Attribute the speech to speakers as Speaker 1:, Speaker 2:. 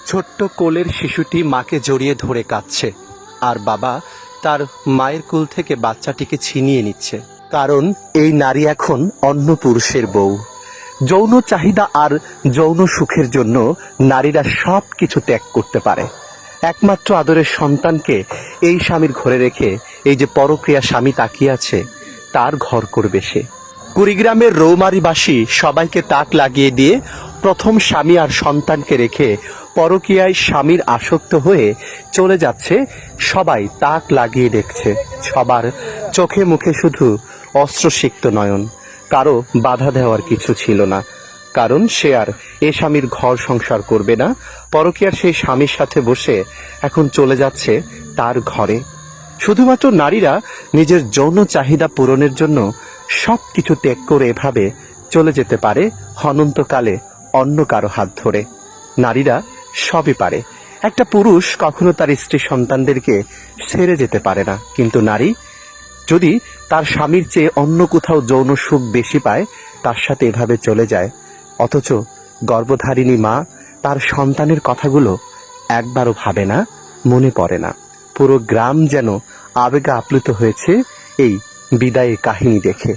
Speaker 1: ছোট্ট কোলের শিশুটি মাকে জড়িয়ে ধরে কাঁদছে, আর বাবা তার মায়ের কোল থেকে বাচ্চাটিকে ছিনিয়ে নিচ্ছে। কারণ এই নারী এখন অন্য পুরুষের বউ। যৌন চাহিদা আর যৌন সুখের জন্য নারীরা সব কিছু ত্যাগ করতে পারে। একমাত্র আদরের সন্তানকে এই স্বামীর ঘরে রেখে এই যে পরক্রিয়া স্বামী তাকিয়ে আছে, তার ঘর করবে সে। কুড়িগ্রামের রৌমারীবাসী সবাইকে তাক লাগিয়ে দিয়ে প্রথম স্বামী আর সন্তানকে রেখে পরকীয়ায় স্বামীর আসক্ত হয়ে চলে যাচ্ছে। সবাই তাক লাগিয়ে দেখছে, সবার চোখে মুখে শুধু অস্ত্রসিক্ত নয়ন। কারো বাধা দেওয়ার কিছু ছিল না, কারণ সে আর এ স্বামীর ঘর সংসার করবে না। পরকীয়ার সেই স্বামীর সাথে বসে এখন চলে যাচ্ছে তার ঘরে। শুধুমাত্র নারীরা নিজের যৌন চাহিদা পূরণের জন্য সব কিছু ত্যাগ করে এভাবে চলে যেতে পারে অনন্তকালে অন্য কারো হাত ধরে। নারীরা সবই পারে। একটা পুরুষ কখনো তার স্ত্রী সন্তানদেরকে ছেড়ে যেতে পারে না, কিন্তু নারী যদি তার স্বামীর চেয়ে অন্য কোথাও যৌন সুখ বেশি পায়, তার সাথে এভাবে চলে যায়। অথচ গর্ভধারিণী মা তার সন্তানের কথাগুলো একবারও ভাবে না, মনে পড়ে না। পুরো গ্রাম যেন আবেগে আপ্লুত হয়েছে এই বিদায়ের কাহিনী দেখে।